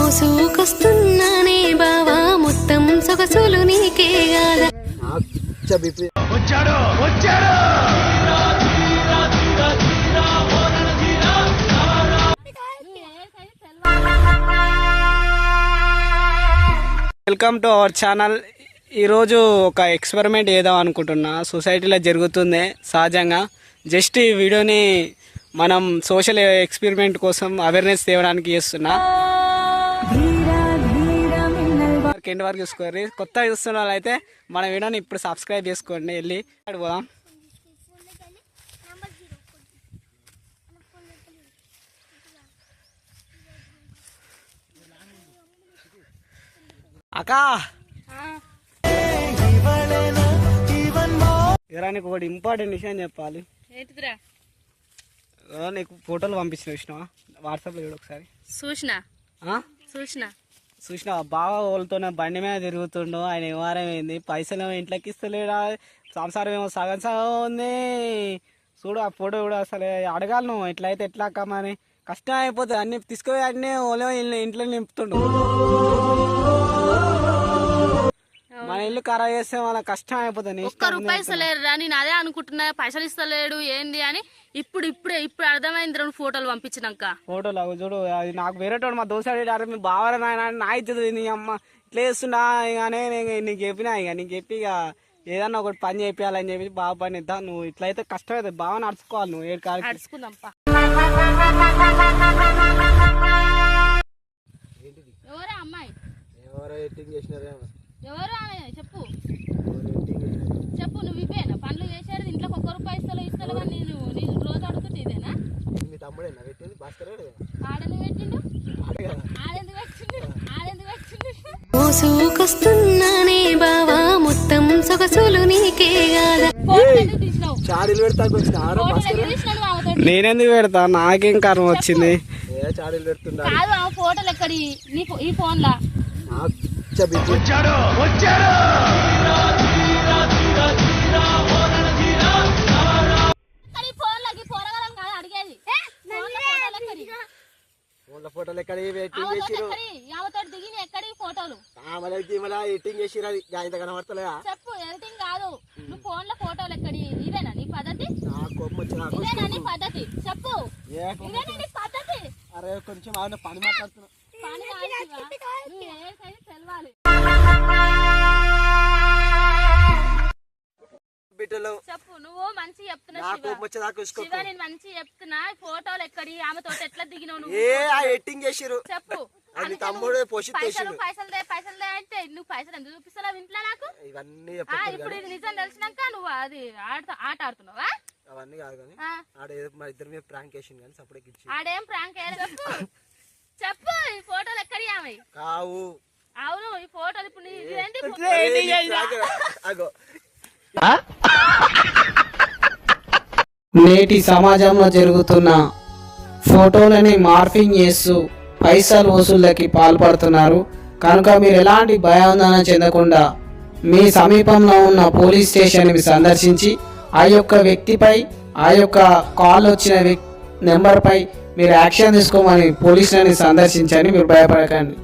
మోసుకొస్తున్నానే బావా మొత్తం సొగసులు నీకే గాదా వెల్కమ్ టు అవర్ ఛానల్. ఈరోజు ఒక ఎక్స్పెరిమెంట్ చేద్దాం అనుకుంటున్నా. సొసైటీలో జరుగుతుంది సహజంగా. జస్ట్ ఈ వీడియోని మనం సోషల్ ఎక్స్పెరిమెంట్ కోసం అవేర్నెస్ తేవడానికి చేస్తున్నా. ఎండ్ వరకు చూసుకోండి. కొత్త చూస్తున్న వాళ్ళైతే మన వీడియోని ఇప్పుడు సబ్స్క్రైబ్ చేసుకోండి. వెళ్ళి పోదాం. అక్కా ఎరా నీకు ఒకటి ఇంపార్టెంట్ విషయం చెప్పాలి. నీకు ఫోటోలు పంపించిన చూసినావా వాట్సాప్లో చూడు ఒకసారి. చూసినా బాగా వాళ్ళతోనే బండి మీద తిరుగుతుండు. ఆయన వ్యవహారమైంది, పైసలు ఏమో ఇంట్లోకి ఇస్తలేడా, సంసారం ఏమో సగం సగం ఉంది. చూడు ఆ ఫోటో కూడా అసలు అడగాలి నువ్వు. ఇట్లయితే ఎట్లా కమ్మని కష్టం అయిపోతుంది. అన్ని తీసుకుపోయి అన్నీ ఓలేమో ఇంట్లో నింపుతుండు. మన ఇల్లు ఖరాబ్ చేస్తే మన కష్టం అయిపోతుంది. ఒక్క రూపాయి ఇస్తలేరు. నేను అదే అనుకుంటున్నా, పైసలు ఇస్తలేడు ఏంది అని. ఇప్పుడు అర్థమైంది ఫోటోలు పంపించినాక. ఫోటోలు చూడు, అది నాకు వేరేటోడు మా దోశ మీ బావరా నాయన నా ఇచ్చేది నీ అమ్మ ఇట్లా చేస్తున్నా. ఇకనే నీకు చెప్పినా, ఇక నీకు చెప్పి ఇక ఏదన్నా ఒకటి పని చేయాలని చెప్పి బాగా పని ఇద్దాం. నువ్వు ఇట్లయితే కష్టం అవుతుంది. బాగా నడుచుకోవాలి నువ్వు. ఏడు కాదు నడుచుకుందాంపా. ఎవరా అమ్మాయి? ఎవరో ఎడిటింగ్ చేసినారేమో. ఎవరు చెప్పు చెప్పు. నువ్వు ఇవేనా పనులు చేసేది? ఇంట్లో ఒక్క రూపాయి ఇస్తలు కానీ నేను రోజు అడుగుతుంది ఇదేనా? మీ తమ్ముడేనా పెట్టింది? భాస్కర్ ఆడెందుకు పెట్టిండు? ఆడెందుకు పెట్టిండు? మోసుకొస్తున్నానే బావా మొత్తం సొగసులు నీకే గాదా. చాడీలు పెడతా. నేనెందుకు పెడతా? నాకేం కర్మ వచ్చింది? చాడీలు పెడుతున్నా కాదు. ఆ ఫోటోలు ఎక్కడి ఈ ఫోన్ లా ఫోటోలు ఎక్కడ ఎడిటింగ్ చేసి కనబడతలే. చెప్పు. ఎడిటింగ్ కాదు, నువ్వు ఫోన్ లో ఫోటోలు ఎక్కడి? ఇదేనా నీ పద్ధతి? ఇదేనా నీ పద్ధతి? చెప్పు. పద్ధతి? అరే కొంచెం పని మాట్లాడుతున్నా. చెప్పు. నువ్వు మంచి చెప్తున్నా శివ, నేను మంచి చెప్తున్నా. ఫోటోలు ఎక్కడి? ఆమెతో ఎట్లా దిగినావు నువ్వు? చెప్పు. తమ్ముడు పైసలు అంటే నువ్వు పైసలు ఎందుకు చూపిస్తున్నావు ఇంట్లో నాకు? ఇప్పుడు ఇది నిజం తెలిసినాక నువ్వు అది ఆట ఆడుతున్నావా? అవన్నీ కాదు కానీ ఇద్దరు మీద ప్రాంక్ వేసింది కానీ సపరేట్ ఇచ్చి ఆడేం ప్రాంక్ చెప్పు. చెప్పు. ఈ ఫోటోలు ఎక్కడి ఆమె కావు? అవును, ఈ ఫోటోలు ఇప్పుడు నేటి సమాజంలో జరుగుతున్న ఫోటోలని మార్ఫింగ్ చేస్తూ పైసలు వసూళ్ళకి పాల్పడుతున్నారు. కనుక మీరు ఎలాంటి భయాందోళన చెందకుండా మీ సమీపంలో ఉన్న పోలీస్ స్టేషన్ని సందర్శించి ఆ యొక్క వ్యక్తిపై ఆ యొక్క కాల్ వచ్చిన నెంబర్పై మీరు యాక్షన్ తీసుకోమని పోలీసులని సందర్శించని. మీరు భయపడకండి.